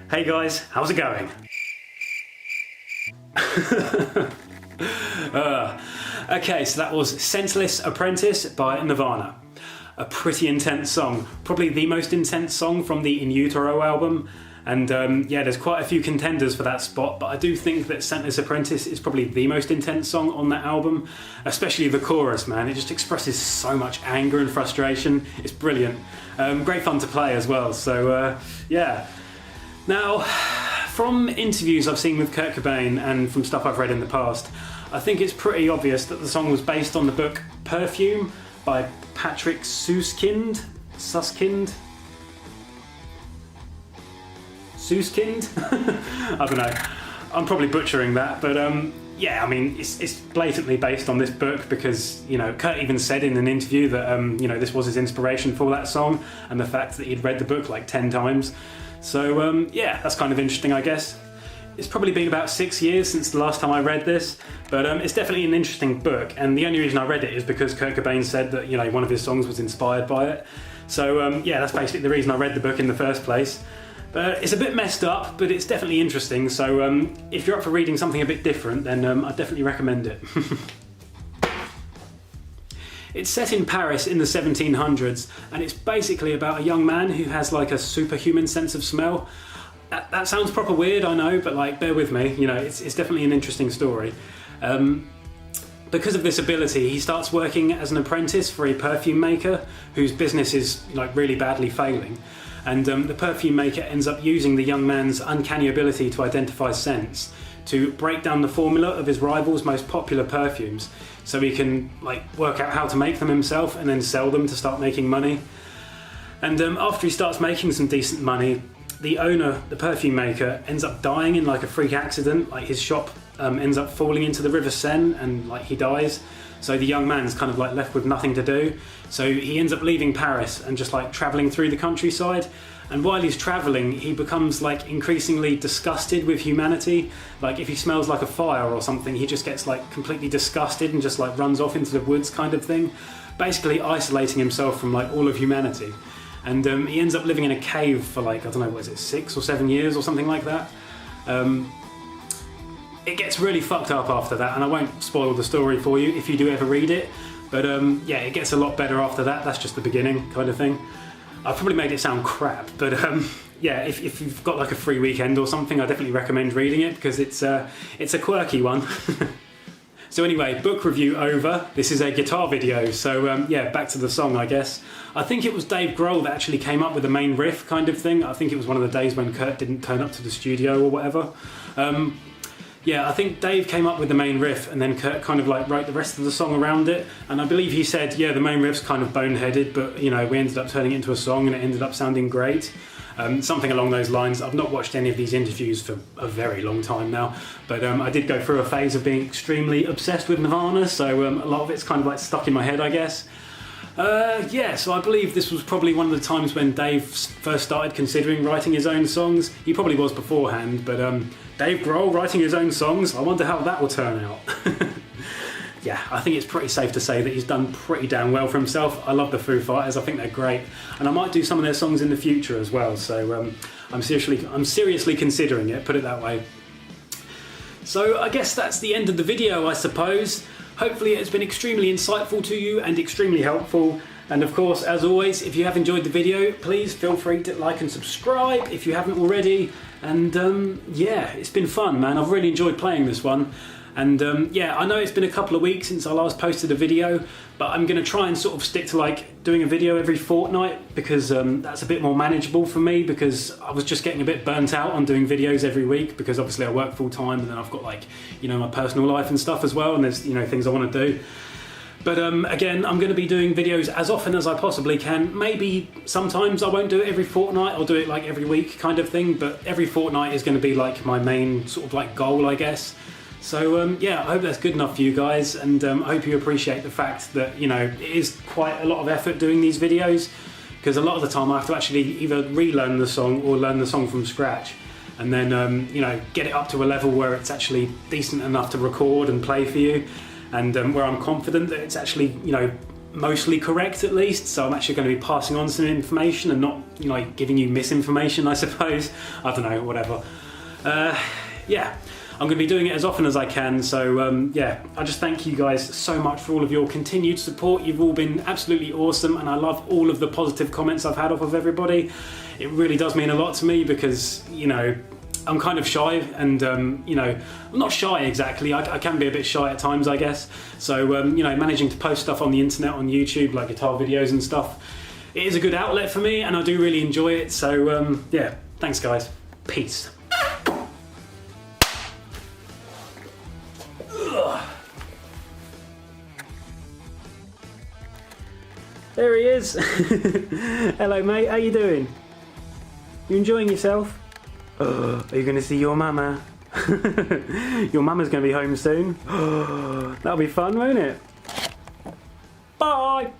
Hey guys, how's it going? Okay, so that was Scentless Apprentice by Nirvana. A pretty intense song, probably the most intense song from the In Utero album. And yeah, there's quite a few contenders for that spot, but I do think that Scentless Apprentice is probably the most intense song on that album, especially the chorus, man. It just expresses so much anger and frustration. It's brilliant. Great fun to play as well, so yeah. Now, from interviews I've seen with Kurt Cobain and from stuff I've read in the past, I think it's pretty obvious that the song was based on the book Perfume by Patrick Suskind? I don't know. I'm probably butchering that, but yeah, I mean, it's blatantly based on this book because, you know, Kurt even said in an interview that, you know, this was his inspiration for that song and the fact that he'd read the book like 10 times. So yeah, that's kind of interesting, I guess. It's probably been about 6 years since the last time I read this, but it's definitely an interesting book, and the only reason I read it is because Kurt Cobain said that, you know, one of his songs was inspired by it. So yeah, that's basically the reason I read the book in the first place. But it's a bit messed up, but it's definitely interesting, so if you're up for reading something a bit different, then I'd definitely recommend it. It's set in Paris in the 1700s, and it's basically about a young man who has like a superhuman sense of smell. That sounds proper weird, I know, but like, bear with me, you know, it's definitely an interesting story. Because of this ability, he starts working as an apprentice for a perfume maker whose business is like really badly failing. And the perfume maker ends up using the young man's uncanny ability to identify scents to break down the formula of his rival's most popular perfumes, so he can like work out how to make them himself and then sell them to start making money. And after he starts making some decent money, the owner, the perfume maker, ends up dying in like a freak accident. Like his shop ends up falling into the River Seine and like he dies. So the young man's kind of like left with nothing to do. So he ends up leaving Paris and just like traveling through the countryside. And while he's traveling, he becomes like increasingly disgusted with humanity. Like if he smells like a fire or something, he just gets like completely disgusted and just like runs off into the woods kind of thing. Basically isolating himself from like all of humanity. And he ends up living in a cave for like, I don't know, what is it, 6 or 7 years or something like that. It gets really fucked up after that, and I won't spoil the story for you if you do ever read it. But yeah, it gets a lot better after that. That's just the beginning kind of thing. I've probably made it sound crap, but yeah, if you've got like a free weekend or something, I definitely recommend reading it because it's a quirky one. So anyway, book review over. This is a guitar video, so yeah, back to the song, I guess. I think it was Dave Grohl that actually came up with the main riff kind of thing. I think it was one of the days when Kurt didn't turn up to the studio or whatever. Yeah, I think Dave came up with the main riff and then Kurt kind of like wrote the rest of the song around it. And I believe he said, yeah, the main riff's kind of boneheaded, but you know, we ended up turning it into a song and it ended up sounding great. Something along those lines. I've not watched any of these interviews for a very long time now, but I did go through a phase of being extremely obsessed with Nirvana, so a lot of it's kind of like stuck in my head, I guess. Yeah, so I believe this was probably one of the times when Dave first started considering writing his own songs. He probably was beforehand, but Dave Grohl writing his own songs, I wonder how that will turn out. Yeah, I think it's pretty safe to say that he's done pretty damn well for himself. I love the Foo Fighters, I think they're great. And I might do some of their songs in the future as well, so I'm seriously considering it, put it that way. So I guess that's the end of the video, I suppose. Hopefully it's been extremely insightful to you and extremely helpful. And of course, as always, if you have enjoyed the video, please feel free to like and subscribe if you haven't already. And yeah, it's been fun, man. I've really enjoyed playing this one. And yeah, I know it's been a couple of weeks since I last posted a video, but I'm going to try and sort of stick to like doing a video every fortnight, because that's a bit more manageable for me, because I was just getting a bit burnt out on doing videos every week, because obviously I work full time and then I've got like, you know, my personal life and stuff as well, and there's, you know, things I want to do. But again, I'm going to be doing videos as often as I possibly can. Maybe sometimes I won't do it every fortnight, I'll do it like every week kind of thing, but every fortnight is going to be like my main sort of like goal, I guess. So yeah, I hope that's good enough for you guys, and I hope you appreciate the fact that, you know, it is quite a lot of effort doing these videos, because a lot of the time I have to actually either relearn the song or learn the song from scratch, and then you know, get it up to a level where it's actually decent enough to record and play for you, and where I'm confident that it's actually, you know, mostly correct at least. So I'm actually going to be passing on some information and not, you know, like giving you misinformation, I suppose. I don't know, whatever. Yeah. I'm going to be doing it as often as I can, so yeah, I just thank you guys so much for all of your continued support. You've all been absolutely awesome, and I love all of the positive comments I've had off of everybody. It really does mean a lot to me, because, you know, I'm kind of shy, and you know, I'm not shy exactly, I can be a bit shy at times, I guess. So you know, managing to post stuff on the internet, on YouTube, like guitar videos and stuff, it is a good outlet for me, and I do really enjoy it. So yeah, thanks guys, peace. There he is. Hello mate, how you doing? You enjoying yourself? Are you going to see your mama? Your mama's going to be home soon. That'll be fun, won't it? Bye!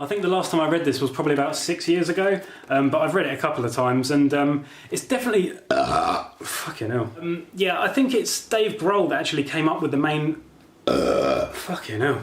I think the last time I read this was probably about 6 years ago, but I've read it a couple of times, and it's definitely... fucking hell. Yeah, I think it's Dave Grohl that actually came up with the main... fucking hell.